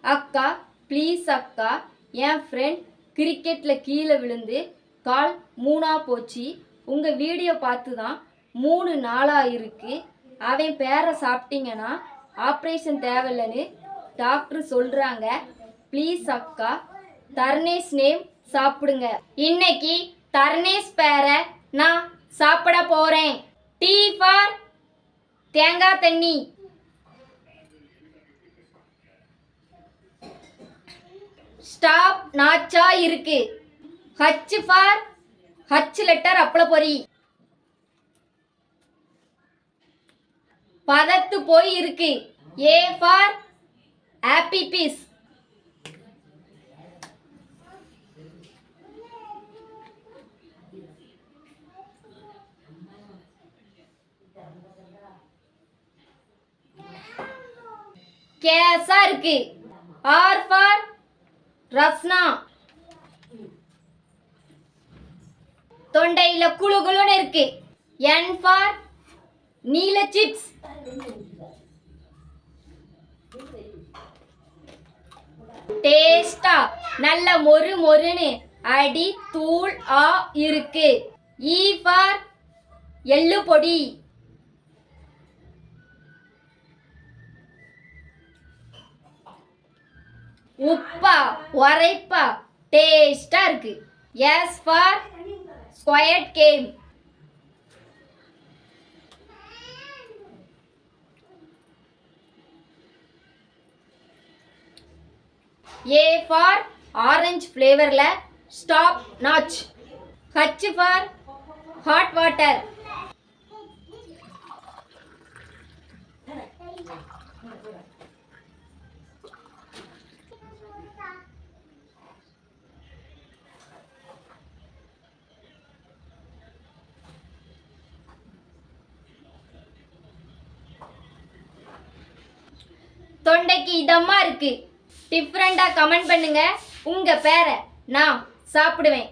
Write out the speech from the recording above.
அக்கா ப்ளீஸ் அக்கா, என் ஃப்ரெண்ட் கிரிக்கெட்டில் கீழே விழுந்து கால் 3ஆ போச்சு. உங்கள் வீடியோ பார்த்து தான் 3 நாளாக இருக்குது. அவன் பேரை சாப்பிட்டீங்கன்னா ஆப்ரேஷன் தேவையில்லைன்னு டாக்டர் சொல்கிறாங்க. ப்ளீஸ் அக்கா, தர்னேஷ் நேம் சாப்பிடுங்க. இன்னைக்கு தர்னேஷ் பேரை நான் சாப்பிட போகிறேன். டீ ஃபார் தேங்காய் தண்ணி. ஸ்டாப் நாச்சா இருக்கு. ஹச் ஃபார் ஹச் லெட்டர் அப்பள பொரி. பதத்து போய் இருக்கு. ஏ ஃபார் ஆப்பி பீஸ். கேஸா இருக்கு. R for Rasna. தொண்டையில குளு குளுன்னு இருக்கு. என் ஃபார் நீல சிப்ஸ். டேஸ்டா நல்ல மொறு மொறுன்னு அடி தூள் ஆ இருக்கு. ஈ ஃபார் எள்ளு பொடி. உப்பா உரைப்பா டேஸ்டா இருக்கு. S for squared game. A for orange ஃப்ளேவர்ல ஸ்டாப் நாச். H for hot water. தொண்டைக்கு இதமா இருக்கு. டிஃப்ரெண்டா கமெண்ட் பண்ணுங்க. உங்க பேரை நான் சாப்பிடுவேன்.